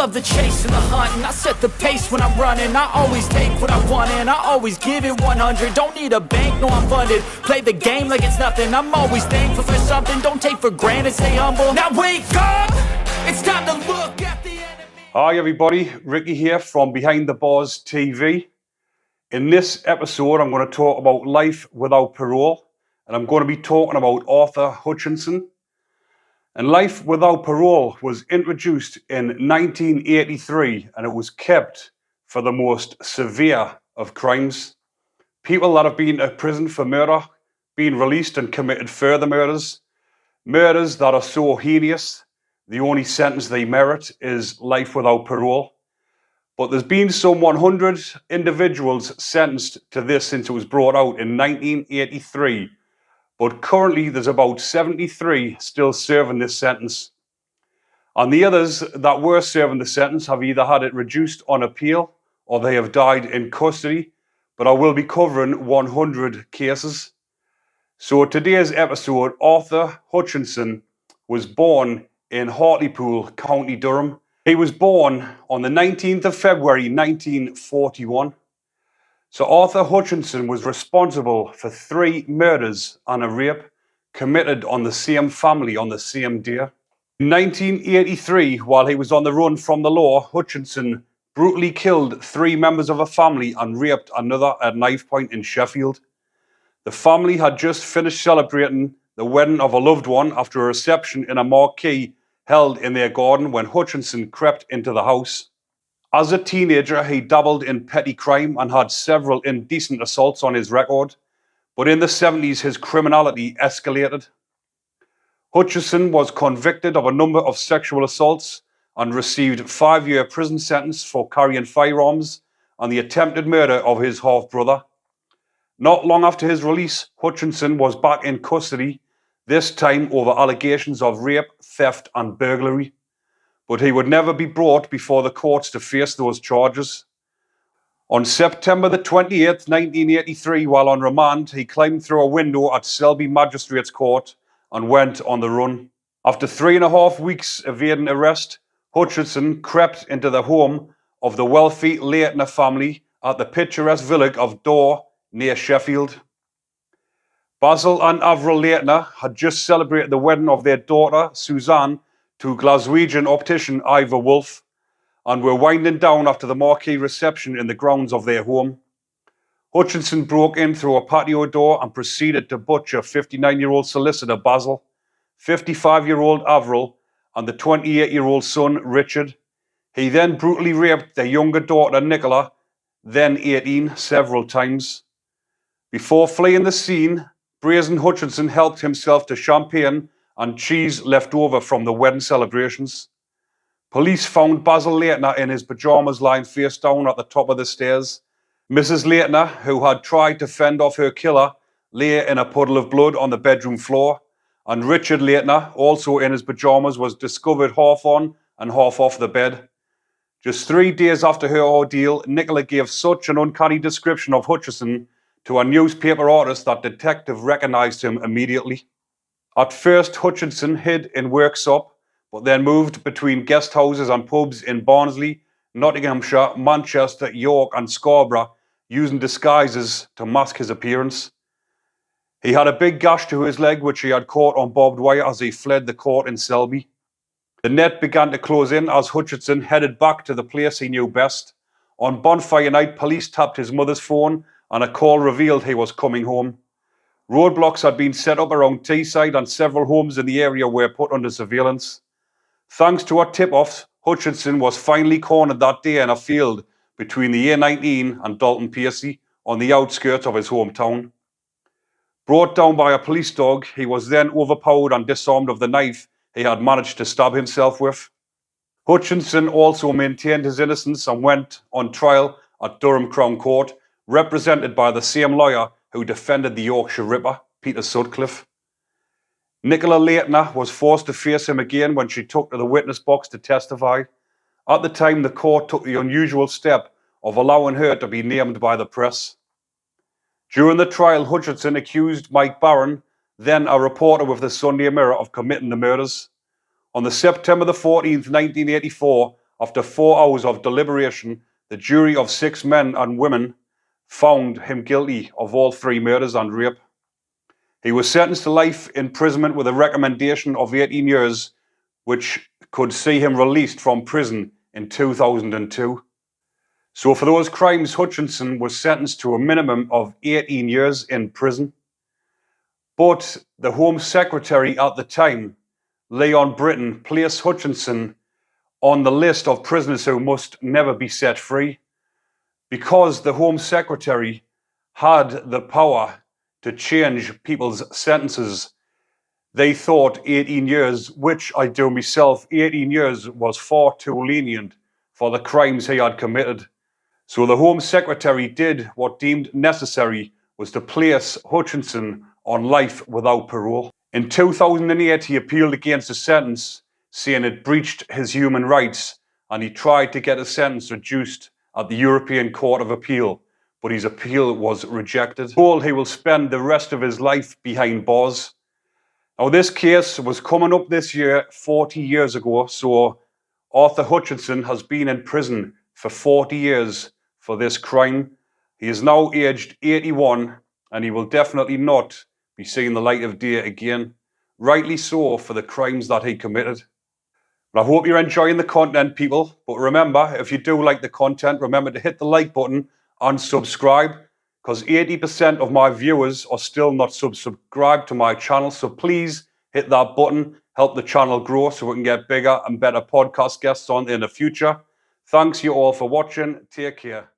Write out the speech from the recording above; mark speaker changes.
Speaker 1: love the chase and the hunt, and I set the pace when I'm running. I always take what I want and I always give it 100. Don't need a bank, no I'm funded. Play the game like it's nothing. I'm always thankful for something. Don't take for granted, stay humble. Now wake up, it's time to look at the enemy.
Speaker 2: Hi everybody, Ricky here from Behind the Bars TV. In this episode I'm going to talk about life without parole, and I'm going to be talking about Arthur Hutchinson. And life without parole was introduced in 1983, and it was kept for the most severe of crimes. People that have been to prison for murder, been released and committed further murders that are so heinous, the only sentence they merit is life without parole. But there's been some 100 individuals sentenced to this since it was brought out in 1983. But currently there's about 73 still serving this sentence. And the others that were serving the sentence have either had it reduced on appeal or they have died in custody. But I will be covering 100 cases. So today's episode, Arthur Hutchinson was born in Hartlepool, County Durham. He was born on the 19th of February 1941. So Arthur Hutchinson was responsible for 3 murders and a rape committed on the same family on the same day. In 1983, while he was on the run from the law, Hutchinson brutally killed 3 members of a family and raped another at knife point in Sheffield. The family had just finished celebrating the wedding of a loved one after a reception in a marquee held in their garden when Hutchinson crept into the house. As a teenager, he dabbled in petty crime and had several indecent assaults on his record, but in the 70s his criminality escalated. Hutchinson was convicted of a number of sexual assaults and received a 5-year prison sentence for carrying firearms and the attempted murder of his half-brother. Not long after his release, Hutchinson was back in custody, this time over allegations of rape, theft and burglary. But he would never be brought before the courts to face those charges. On September the 28th, 1983, while on remand, he climbed through a window at Selby Magistrates Court and went on the run. After 3.5 weeks evading arrest, Hutchinson crept into the home of the wealthy Leitner family at the picturesque village of Dore near Sheffield. Basil and Avril Leitner had just celebrated the wedding of their daughter, Suzanne, to Glaswegian optician Ivor Wolfe, and were winding down after the marquee reception in the grounds of their home. Hutchinson broke in through a patio door and proceeded to butcher 59-year-old solicitor Basil, 55-year-old Avril, and the 28-year-old son Richard. He then brutally raped their younger daughter Nicola, then 18, several times. Before fleeing the scene, brazen Hutchinson helped himself to champagne and cheese left over from the wedding celebrations. Police found Basil Leitner in his pajamas lying face down at the top of the stairs. Mrs. Leitner, who had tried to fend off her killer, lay in a puddle of blood on the bedroom floor, and Richard Leitner, also in his pajamas, was discovered half on and half off the bed. Just 3 days after her ordeal, Nicola gave such an uncanny description of Hutchinson to a newspaper artist that detective recognised him immediately. At first, Hutchinson hid in workshop, but then moved between guest houses and pubs in Barnsley, Nottinghamshire, Manchester, York and Scarborough, using disguises to mask his appearance. He had a big gash to his leg which he had caught on barbed wire as he fled the court in Selby. The net began to close in as Hutchinson headed back to the place he knew best. On bonfire night, police tapped his mother's phone and a call revealed he was coming home. Roadblocks had been set up around Teesside and several homes in the area were put under surveillance. Thanks to a tip-off, Hutchinson was finally cornered that day in a field between the A19 and Dalton Piercy on the outskirts of his hometown. Brought down by a police dog, he was then overpowered and disarmed of the knife he had managed to stab himself with. Hutchinson also maintained his innocence and went on trial at Durham Crown Court, represented by the same lawyer who defended the Yorkshire Ripper, Peter Sutcliffe. Nicola Leitner was forced to face him again when she took to the witness box to testify. At the time, the court took the unusual step of allowing her to be named by the press. During the trial, Hutchinson accused Mike Barron, then a reporter with the Sunday Mirror, of committing the murders. On the September the 14th, 1984, After 4 hours of deliberation, the jury of 6 men and women found him guilty of all 3 murders and rape. He was sentenced to life imprisonment with a recommendation of 18 years, which could see him released from prison in 2002. So for those crimes, Hutchinson was sentenced to a minimum of 18 years in prison. But the Home Secretary at the time, Leon Britton, placed Hutchinson on the list of prisoners who must never be set free, because the Home Secretary had the power to change people's sentences. They thought 18 years, which I do myself, 18 years was far too lenient for the crimes he had committed. So the Home Secretary did what deemed necessary, was to place Hutchinson on life without parole. In 2008, he appealed against the sentence, saying it breached his human rights, and he tried to get a sentence reduced at the European Court of Appeal, but his appeal was rejected. Told he will spend the rest of his life behind bars. Now, this case was coming up this year 40 years ago, so Arthur Hutchinson has been in prison for 40 years for this crime. He is now aged 81, and he will definitely not be seeing the light of day again. Rightly so, for the crimes that he committed. But I hope you're enjoying the content, people. But remember, if you do like the content, remember to hit the like button and subscribe, because 80% of my viewers are still not subscribed to my channel. So please hit that button, help the channel grow so we can get bigger and better podcast guests on in the future. Thanks you all for watching. Take care.